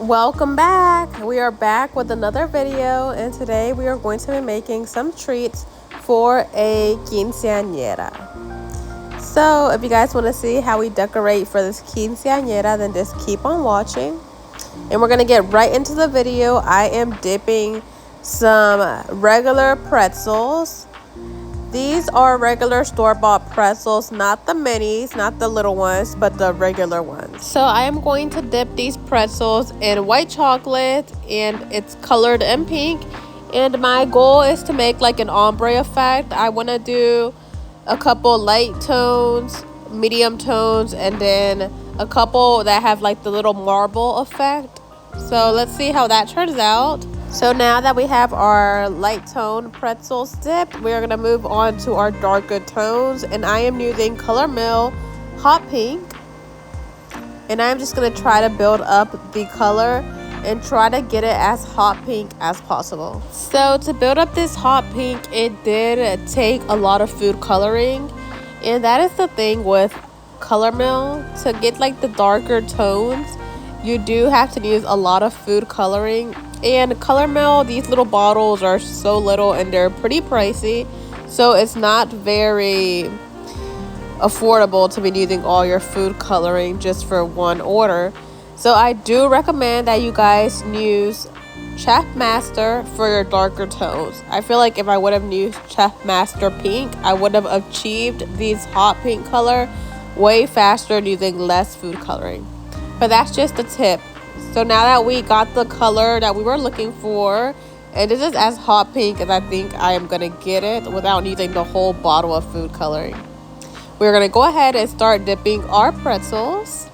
Welcome back. We are back with another video, and today we are going to be making some treats for a quinceañera. So if you guys want to see how we decorate for this quinceañera, then just keep on watching. And we're going to get right into the video. I am dipping some regular pretzels. These are regular store-bought pretzels, not the minis, not the little ones, but the regular ones. So I am going to dip these pretzels in white chocolate, and it's colored in pink. And my goal is to make like an ombre effect. I want to do a couple light tones, medium tones, and then a couple that have like the little marble effect. So let's see how that turns out. So now that we have our light tone pretzels dipped, we are going to move on to our darker tones. And I am using Color Mill Hot Pink. And I'm just going to try to build up the color and try to get it as hot pink as possible. So to build up this hot pink, it did take a lot of food coloring. And that is the thing with Color Mill. To get like the darker tones, you do have to use a lot of food coloring. And Color Mill, these little bottles are so little and they're pretty pricey. So it's not very affordable to be using all your food coloring just for one order. So I do recommend that you guys use Chef Master for your darker tones. I feel like if I would have used Chef Master Pink, I would have achieved these hot pink color way faster using less food coloring. But that's just a tip. So now that we got the color that we were looking for, and this is as hot pink as I think I am going to get it without using the whole bottle of food coloring. We're going to go ahead and start dipping our pretzels.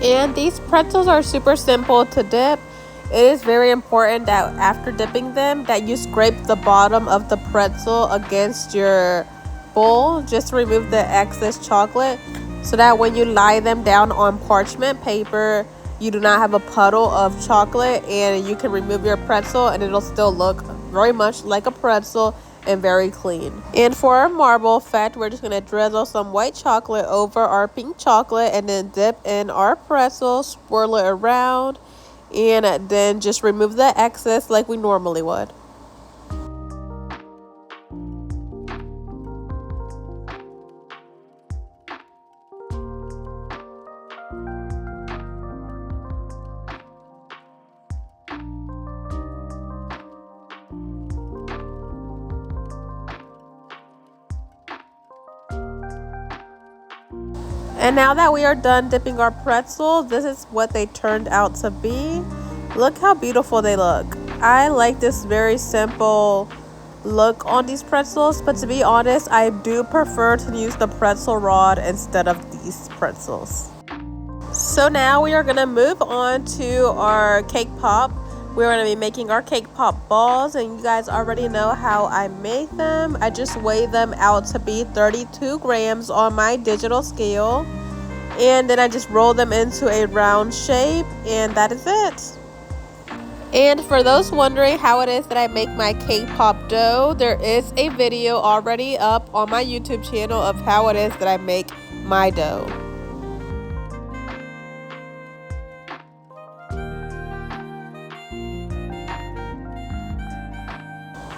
And these pretzels are super simple to dip. It is very important that after dipping them, that you scrape the bottom of the pretzel against your bowl just to remove the excess chocolate, so that when you lie them down on parchment paper, you do not have a puddle of chocolate, and you can remove your pretzel and it'll still look very much like a pretzel and very clean. And for our marble effect, we're just going to drizzle some white chocolate over our pink chocolate and then dip in our pretzel, swirl it around, and then just remove the excess like we normally would. And now that we are done dipping our pretzels, this is what they turned out to be. Look how beautiful they look. I like this very simple look on these pretzels, but to be honest, I do prefer to use the pretzel rod instead of these pretzels. So now we are going to move on to our cake pop. We're going to be making our cake pop balls, and you guys already know how I made them. I just weighed them out to be 32 grams on my digital scale, and then I just roll them into a round shape, and that is it. And for those wondering how it is that I make my cake pop dough, there is a video already up on my YouTube channel of how it is that I make my dough.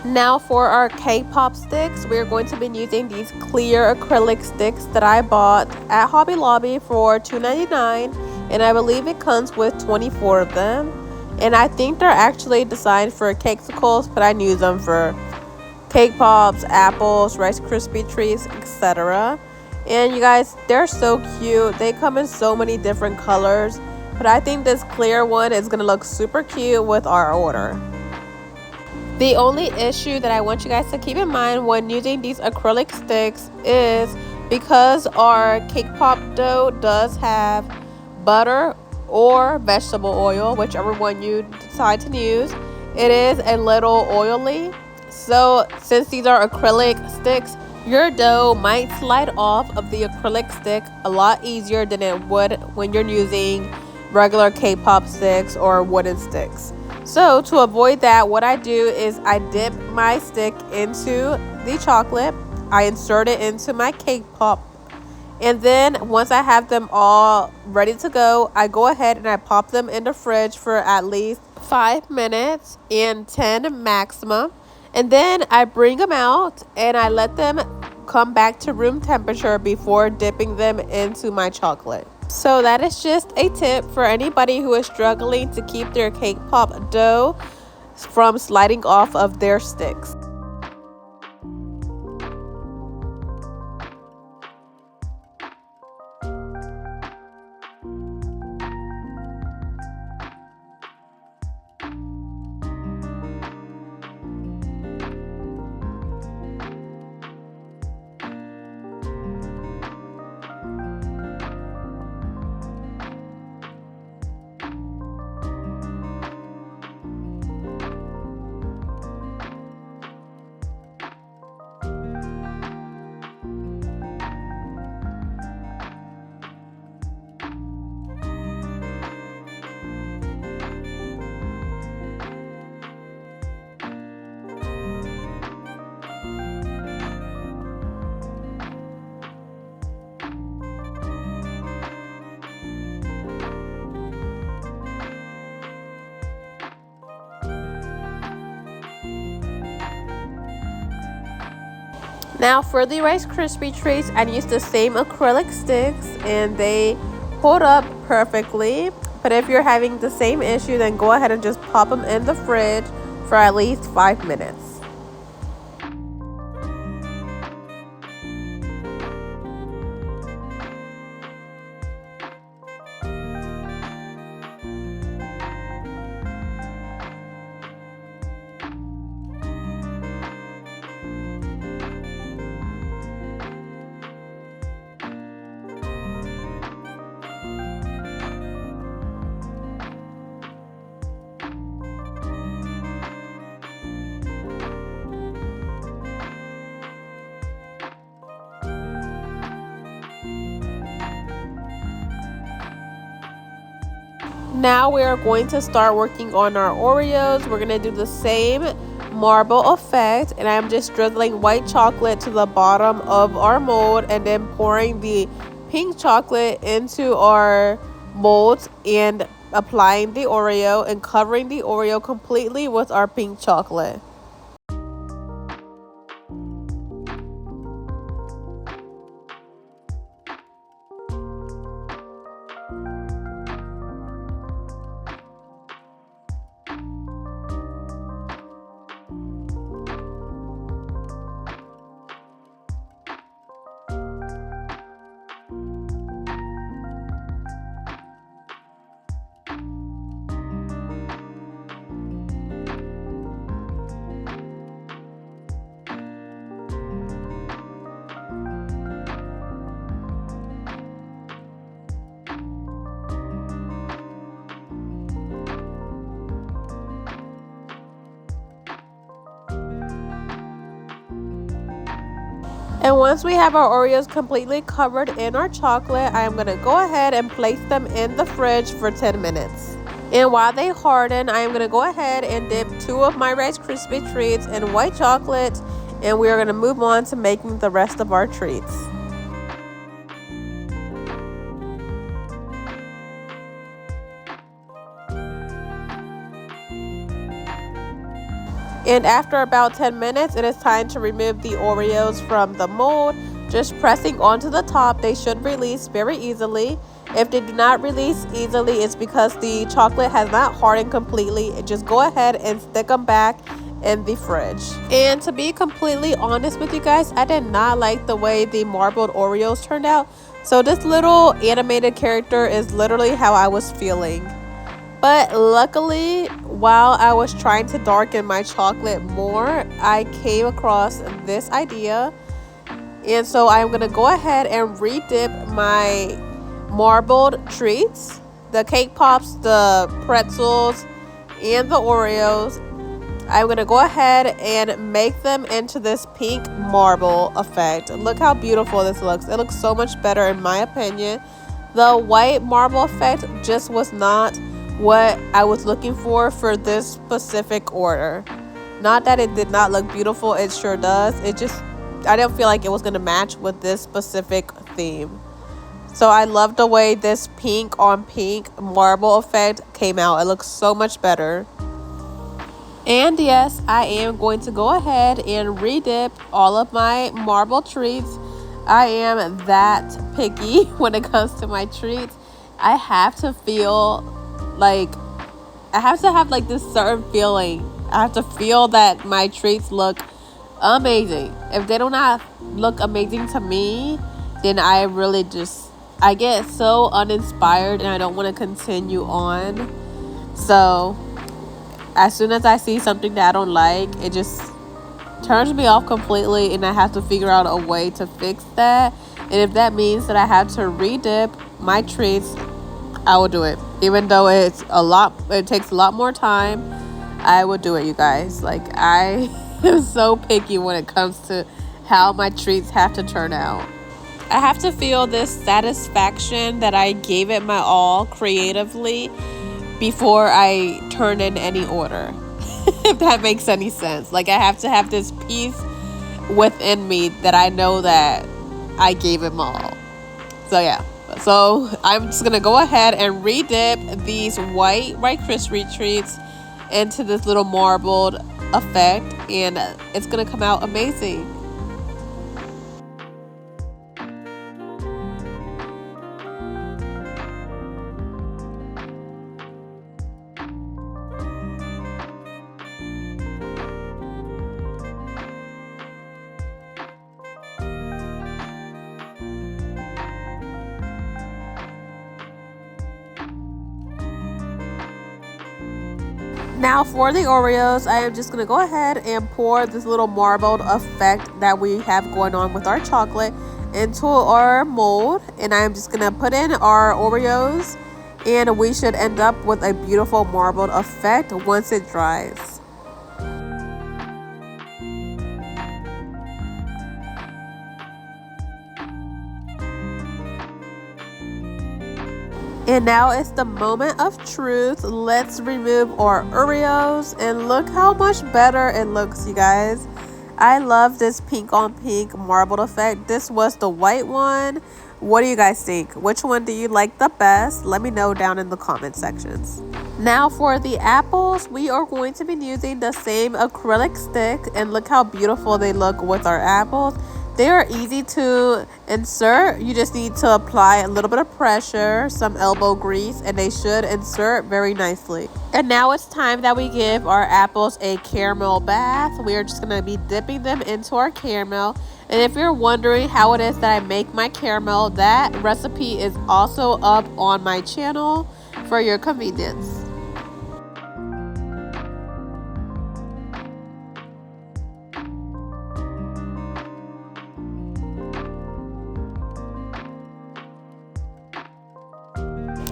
Now for our cake pop sticks, we're going to be using these clear acrylic sticks that I bought at Hobby Lobby for $2.99, and I believe it comes with 24 of them. And I think they're actually designed for cakesicles, but I use them for cake pops, apples, Rice Krispie treats, etc. And you guys, they're so cute. They come in so many different colors, but I think this clear one is going to look super cute with our order. The only issue that I want you guys to keep in mind when using these acrylic sticks is because our cake pop dough does have butter or vegetable oil, whichever one you decide to use, it is a little oily. So since these are acrylic sticks, your dough might slide off of the acrylic stick a lot easier than it would when you're using regular cake pop sticks or wooden sticks. So to avoid that, what I do is I dip my stick into the chocolate, I insert it into my cake pop, And then once I have them all ready to go, I go ahead and I pop them in the fridge for at least 5 minutes and 10 maximum. And then I bring them out and I let them come back to room temperature before dipping them into my chocolate. So that is just a tip for anybody who is struggling to keep their cake pop dough from sliding off of their sticks. Now for the Rice Krispie treats, I used the same acrylic sticks and they hold up perfectly. But if you're having the same issue, then go ahead and just pop them in the fridge for at least 5 minutes. Now we are going to start working on our Oreos. We're going to do the same marble effect, and I'm just drizzling white chocolate to the bottom of our mold and then pouring the pink chocolate into our molds and applying the Oreo and covering the Oreo completely with our pink chocolate. And once we have our Oreos completely covered in our chocolate, I am going to go ahead and place them in the fridge for 10 minutes. And while they harden, I am going to go ahead and dip 2 of my Rice Krispie treats in white chocolate, and we are going to move on to making the rest of our treats. And after about 10 minutes, it is time to remove the Oreos from the mold. Just pressing onto the top, they should release very easily. If they do not release easily, it's because the chocolate has not hardened completely. Just go ahead and stick them back in the fridge. And to be completely honest with you guys, I did not like the way the marbled Oreos turned out. So this little animated character is literally how I was feeling. But luckily, while I was trying to darken my chocolate more, I came across this idea. And so I'm going to go ahead and redip my marbled treats, the cake pops, the pretzels, and the Oreos. I'm going to go ahead and make them into this pink marble effect. Look how beautiful this looks. It looks so much better in my opinion. The white marble effect just was not what I was looking for this specific order. Not that it did not look beautiful, it sure does. I didn't feel like it was going to match with this specific theme. So I love the way this pink on pink marble effect came out. It looks so much better. And yes, I am going to go ahead and redip all of my marble treats. I am that picky when it comes to my treats. I have to feel like, I have to have like this certain feeling. I have to feel that my treats look amazing. If they do not look amazing to me, then I really just, I get so uninspired and I don't want to continue on. So as soon as I see something that I don't like, it just turns me off completely, and I have to figure out a way to fix that. And if that means that I have to redip my treats, I will do it. Even though it takes a lot more time, I will do it, you guys. Like, I am so picky when it comes to how my treats have to turn out. I have to feel this satisfaction that I gave it my all creatively before I turn in any order. If that makes any sense. Like, I have to have this peace within me that I know that I gave it my all. So yeah. So I'm just gonna go ahead and redip these white Rice Krispie treats into this little marbled effect, and it's gonna come out amazing. Now for the Oreos, I am just going to go ahead and pour this little marbled effect that we have going on with our chocolate into our mold. And I am just going to put in our Oreos, and we should end up with a beautiful marbled effect once it dries. And now it's the moment of truth. Let's remove our Oreos, and look how much better it looks, you guys. I love this pink on pink marbled effect. This was the white one. What do you guys think? Which one do you like the best? Let me know down in the comment sections. Now for the apples, we are going to be using the same acrylic stick, and look how beautiful they look with our apples. They are easy to insert. You just need to apply a little bit of pressure, some elbow grease, and they should insert very nicely. And now it's time that we give our apples a caramel bath. We are just going to be dipping them into our caramel. And if you're wondering how it is that I make my caramel, that recipe is also up on my channel for your convenience.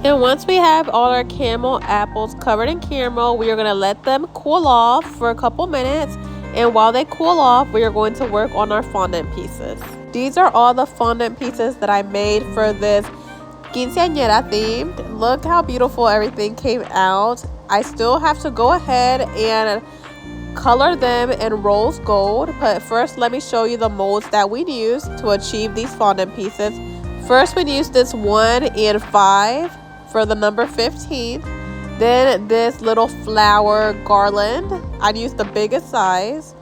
And once we have all our caramel apples covered in caramel, we are going to let them cool off for a couple minutes. And while they cool off, we are going to work on our fondant pieces. These are all the fondant pieces that I made for this quinceañera themed. Look how beautiful everything came out. I still have to go ahead and color them in rose gold. But first, let me show you the molds that we used to achieve these fondant pieces. First, we used this 1 and 5 for the number 15. Then this little flower garland, I used the biggest size.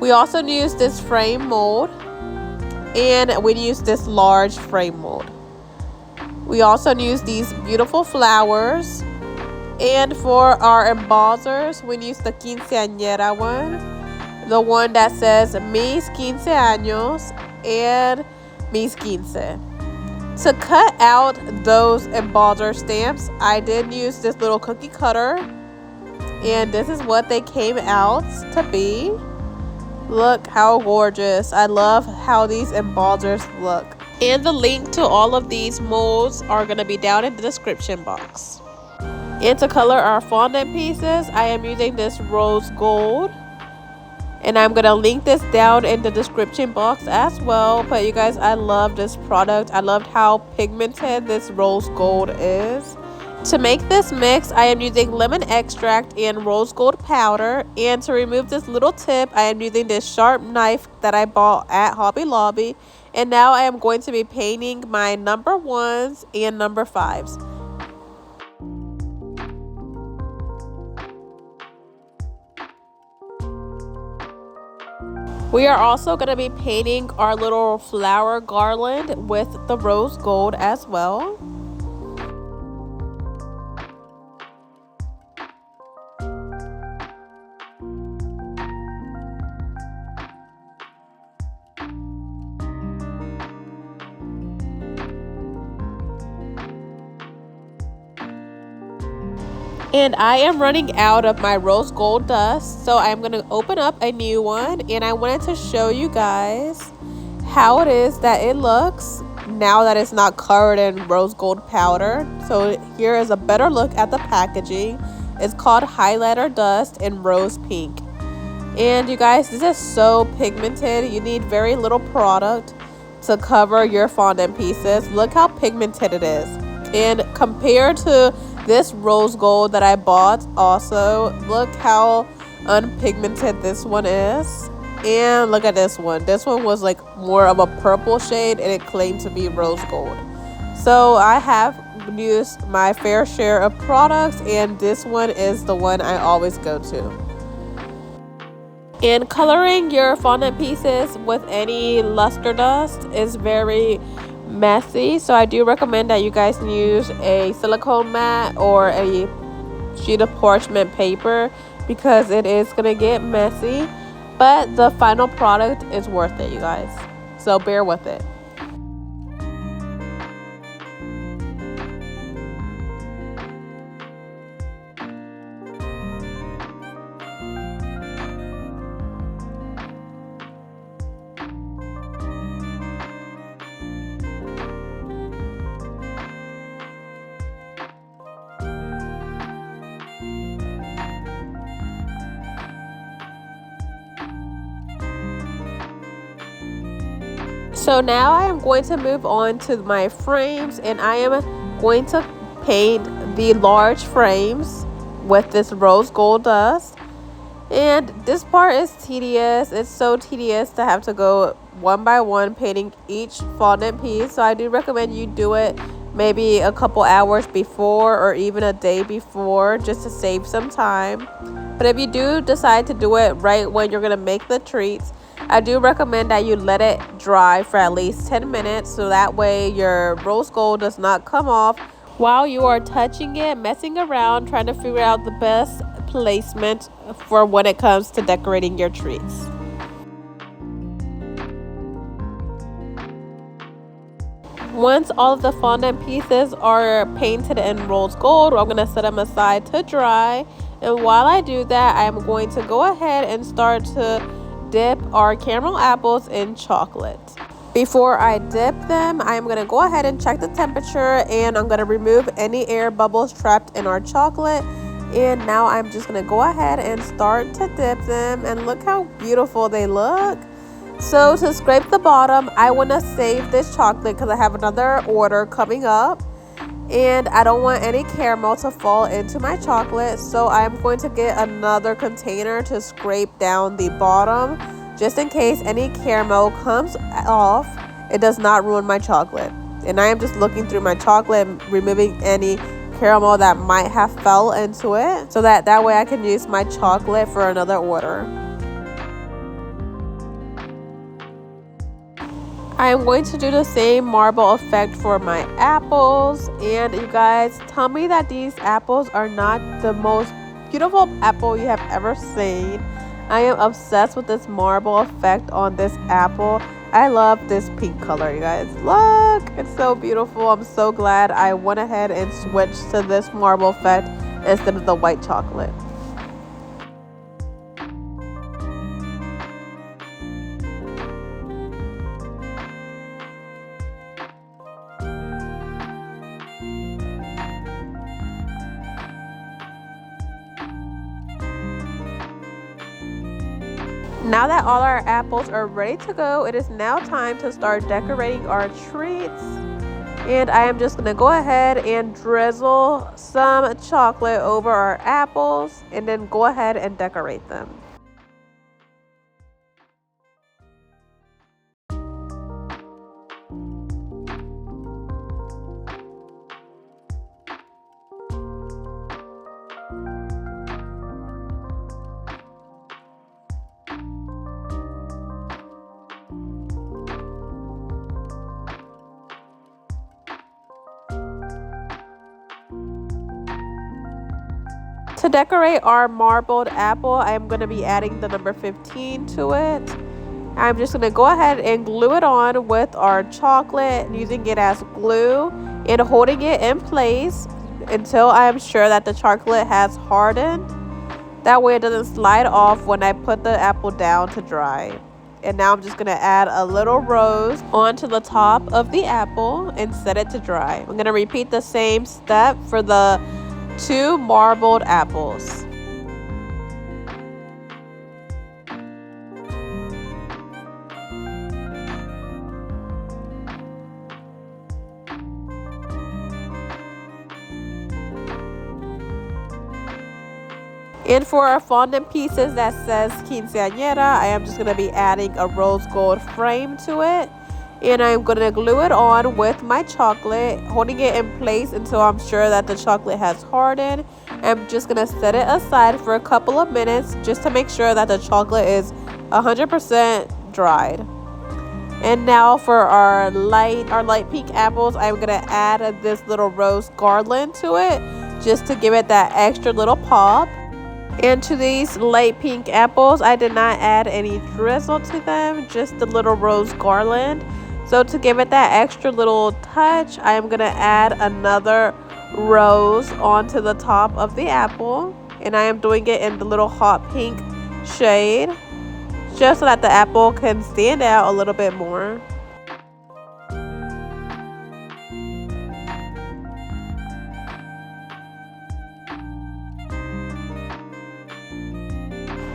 We also used this frame mold, and we used this large frame mold. We also used these beautiful flowers. And for our embossers, we used the quinceañera one, the one that says mis 15 años and mis 15. To cut out those embosser stamps, I did use this little cookie cutter, and this is what they came out to be. Look how gorgeous. I love how these embossers look. And the link to all of these molds are going to be down in the description box. And to color our fondant pieces, I am using this rose gold. And I'm going to link this down in the description box as well. But you guys, I love this product. I loved how pigmented this rose gold is. To make this mix, I am using lemon extract and rose gold powder. And to remove this little tip, I am using this sharp knife that I bought at Hobby Lobby. And now I am going to be painting my number 1s and number 5s. We are also going to be painting our little flower garland with the rose gold as well. And I am running out of my rose gold dust, so I'm going to open up a new one, and I wanted to show you guys how it is that it looks now that it's not covered in rose gold powder. So here is a better look at the packaging. It's called highlighter dust in rose pink. And you guys, this is so pigmented. You need very little product to cover your fondant pieces. Look how pigmented it is. And compared to this rose gold that I bought, also look how unpigmented this one is. And look at this one. This one was like more of a purple shade, and it claimed to be rose gold. So I have used my fair share of products, and this one is the one I always go to. And coloring your fondant pieces with any luster dust is very messy, so I do recommend that you guys use a silicone mat or a sheet of parchment paper, because it is gonna get messy, but the final product is worth it, you guys, so bear with it. So now I am going to move on to my frames, and I am going to paint the large frames with this rose gold dust. And this part is tedious. It's so tedious to have to go one by one painting each fondant piece. So I do recommend you do it maybe a couple hours before or even a day before, just to save some time. But if you do decide to do it right when you're going to make the treats, I do recommend that you let it dry for at least 10 minutes, so that way your rose gold does not come off while you are touching it, messing around, trying to figure out the best placement for when it comes to decorating your treats. Once all of the fondant pieces are painted in rose gold, I'm going to set them aside to dry. And while I do that, I'm going to go ahead and start to dip our caramel apples in chocolate. Before I dip them, I'm going to go ahead and check the temperature, and I'm going to remove any air bubbles trapped in our chocolate. And now I'm just going to go ahead and start to dip them, and look how beautiful they look. So to scrape the bottom, I want to save this chocolate because I have another order coming up, and I don't want any caramel to fall into my chocolate. So I'm going to get another container to scrape down the bottom, just in case any caramel comes off. It does not ruin my chocolate. And I am just looking through my chocolate and removing any caramel that might have fell into it, so that way I can use my chocolate for another order. I am going to do the same marble effect for my apples, and you guys, tell me that these apples are not the most beautiful apple you have ever seen. I am obsessed with this marble effect on this apple. I love this pink color, you guys. Look, it's so beautiful. I'm so glad I went ahead and switched to this marble effect instead of the white chocolate. Now that all our apples are ready to go, it is now time to start decorating our treats. And I am just going to go ahead and drizzle some chocolate over our apples, and then go ahead and decorate them. To decorate our marbled apple, I am going to be adding the number 15 to it. I'm just going to go ahead and glue it on with our chocolate, using it as glue and holding it in place until I am sure that the chocolate has hardened. That way it doesn't slide off when I put the apple down to dry. And now I'm just going to add a little rose onto the top of the apple and set it to dry. I'm going to repeat the same step for the 2 marbled apples. And for our fondant pieces that says quinceañera, I am just going to be adding a rose gold frame to it. And I'm going to glue it on with my chocolate, holding it in place until I'm sure that the chocolate has hardened. I'm just going to set it aside for a couple of minutes just to make sure that the chocolate is 100% dried. And now for our light pink apples, I'm going to add this little rose garland to it just to give it that extra little pop. And to these light pink apples, I did not add any drizzle to them, just the little rose garland. So to give it that extra little touch, I am going to add another rose onto the top of the apple. And I am doing it in the little hot pink shade, just so that the apple can stand out a little bit more.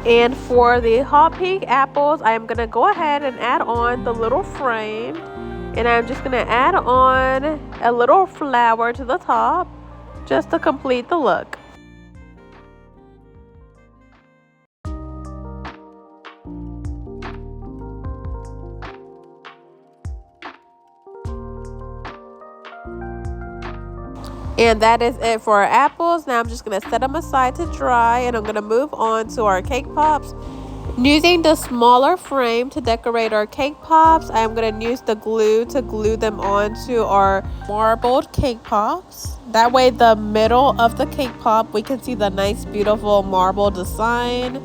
And for the hot pink apples, I'm going to go ahead and add on the little frame. And I'm just going to add on a little flower to the top just to complete the look. And that is it for our apples. Now I'm just going to set them aside to dry, and I'm going to move on to our cake pops. Using the smaller frame to decorate our cake pops, I'm going to use the glue to glue them onto our marbled cake pops. That way the middle of the cake pop, we can see the nice beautiful marble design.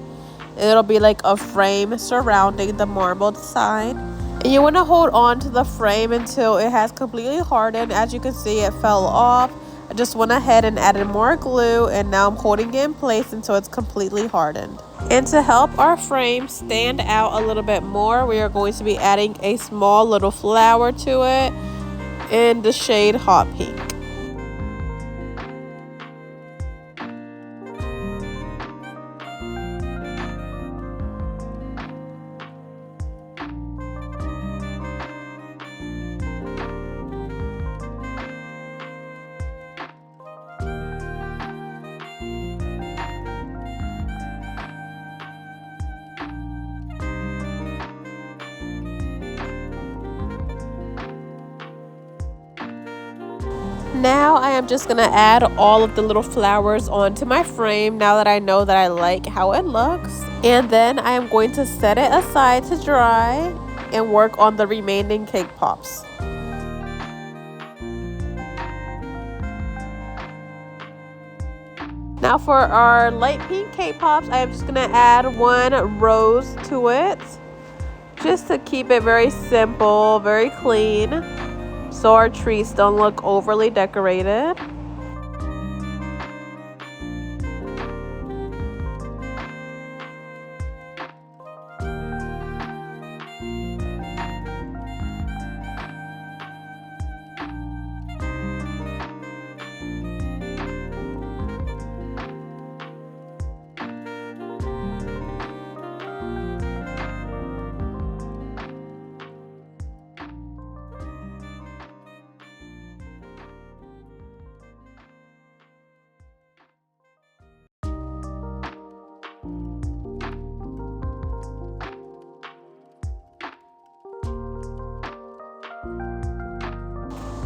It'll be like a frame surrounding the marble design. And you want to hold on to the frame until it has completely hardened. As you can see, it fell off. I just went ahead and added more glue, and now I'm holding it in place until it's completely hardened. And to help our frame stand out a little bit more, we are going to be adding a small little flower to it in the shade hot pink. Now I am just going to add all of the little flowers onto my frame now that I know that I like how it looks. And then I am going to set it aside to dry and work on the remaining cake pops. Now for our light pink cake pops, I am just going to add one rose to it, just to keep it very simple, very clean, so our treats don't look overly decorated.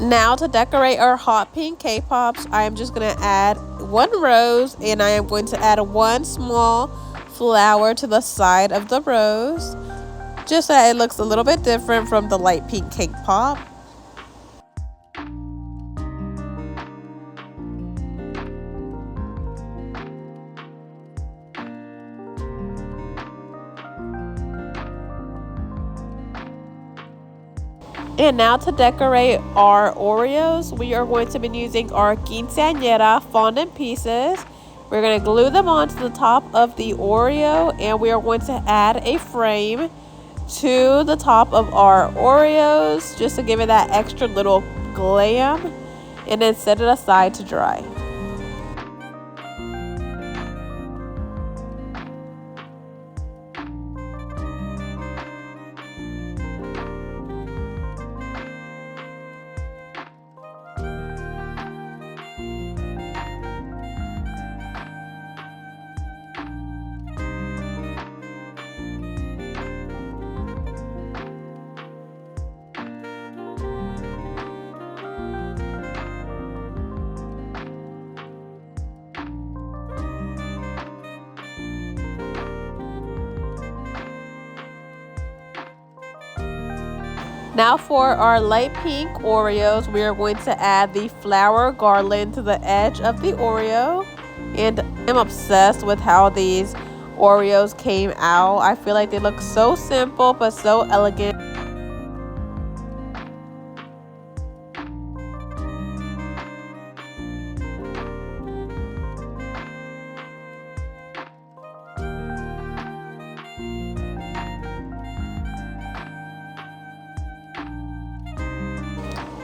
Now to decorate our hot pink cake pops, I am just going to add one rose, and I am going to add one small flower to the side of the rose, just so that it looks a little bit different from the light pink cake pop. And now to decorate our Oreos, we are going to be using our quinceañera fondant pieces. We're going to glue them onto the top of the Oreo, and we are going to add a frame to the top of our Oreos just to give it that extra little glam, and then set it aside to dry. Now for our light pink Oreos, we are going to add the flower garland to the edge of the Oreo. And I'm obsessed with how these Oreos came out. I feel like they look so simple but so elegant.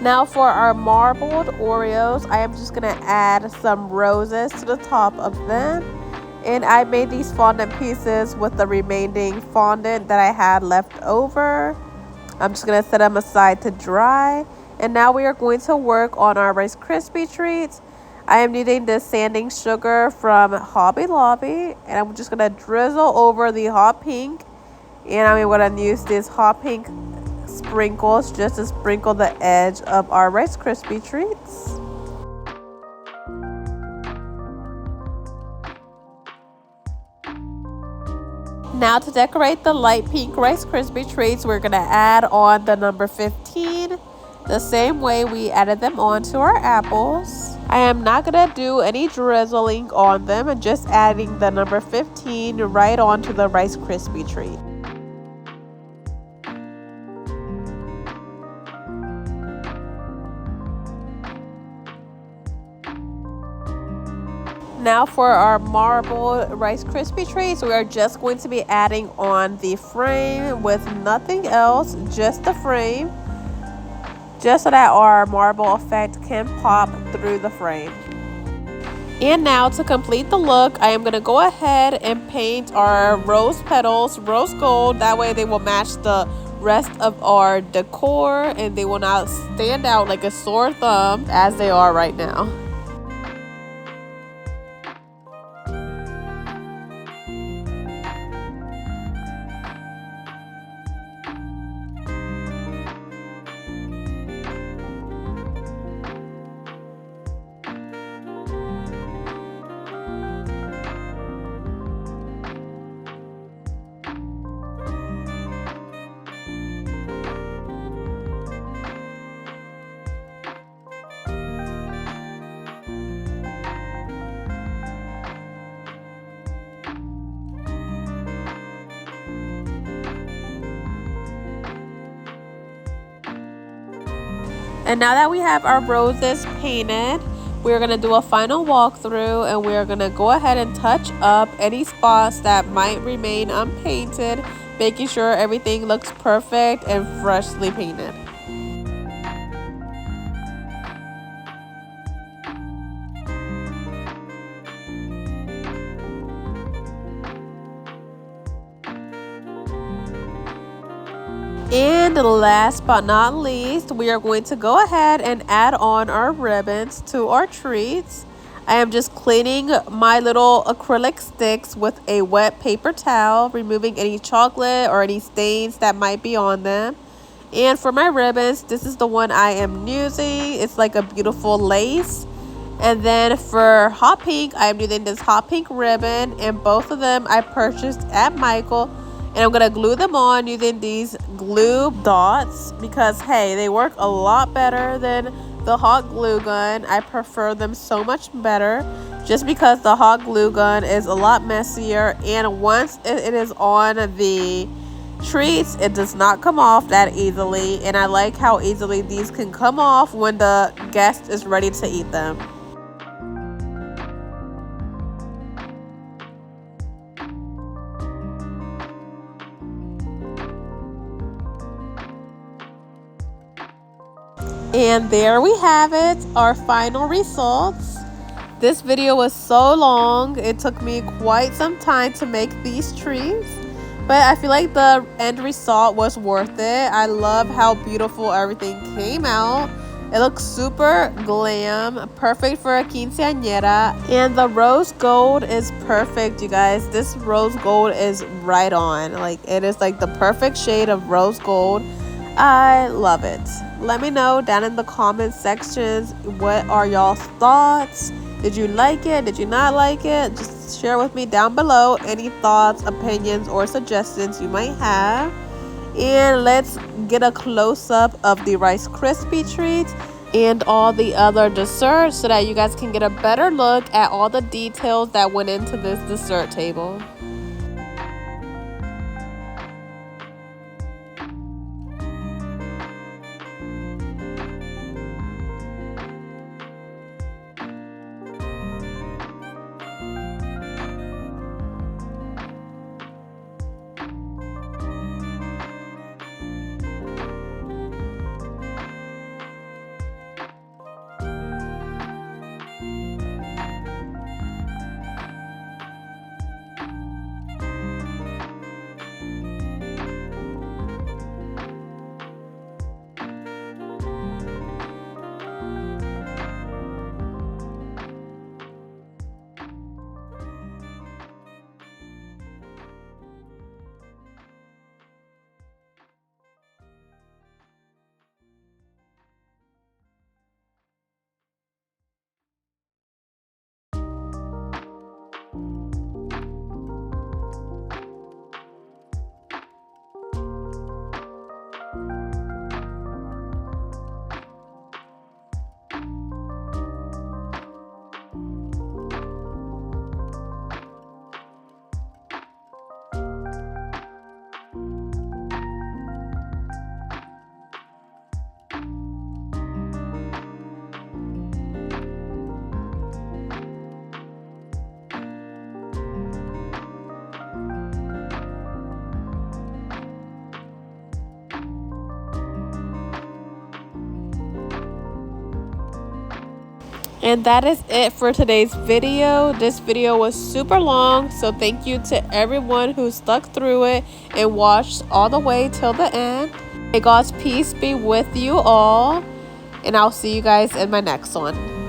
Now for our marbled Oreos, I am just going to add some roses to the top of them. And I made these fondant pieces with the remaining fondant that I had left over. I'm just going to set them aside to dry. And now we are going to work on our Rice Krispie treats. I am needing this sanding sugar from Hobby Lobby. And I'm just going to drizzle over the hot pink. And I'm going to use this hot pink sprinkles just to sprinkle the edge of our Rice Krispie treats. Now to decorate the light pink Rice Krispie treats, we're going to add on the number 15 the same way we added them onto our apples. I am not going to do any drizzling on them and just adding the number 15 right onto the Rice Krispie treat. Now for our marble Rice Krispie treats, we are just going to be adding on the frame with nothing else, just the frame, just so that our marble effect can pop through the frame. And now to complete the look, I am going to go ahead and paint our rose petals rose gold. That way they will match the rest of our decor and they will not stand out like a sore thumb as they are right now. And now that we have our roses painted, we're going to do a final walkthrough and we're going to go ahead and touch up any spots that might remain unpainted, making sure everything looks perfect and freshly painted. And last but not least, we are going to go ahead and add on our ribbons to our treats. I am just cleaning my little acrylic sticks with a wet paper towel, removing any chocolate or any stains that might be on them. And for my ribbons, this is the one I am using. It's like a beautiful lace. And then for hot pink, I'm using this hot pink ribbon, and both of them I purchased at Michael. And I'm going to glue them on using these glue dots because, hey, they work a lot better than the hot glue gun. I prefer them so much better just because the hot glue gun is a lot messier. And once it is on the treats, it does not come off that easily, and I like how easily these can come off when the guest is ready to eat them. And there we have it, our final results. This video was so long, it took me quite some time to make these treats, but I feel like the end result was worth it. I love how beautiful everything came out. It looks super glam, perfect for a quinceañera, and the rose gold is perfect, you guys. This rose gold is right on. Like, it is like the perfect shade of rose gold. I love it. Let me know down in the comment sections, what are y'all's thoughts? Did you like it? Did you not like it? Just share with me down below any thoughts, opinions, or suggestions you might have. And let's get a close-up of the Rice Krispie treats and all the other desserts so that you guys can get a better look at all the details that went into this dessert table. And that is it for today's video. This video was super long, so thank you to everyone who stuck through it and watched all the way till the end. May God's peace be with you all, and I'll see you guys in my next one.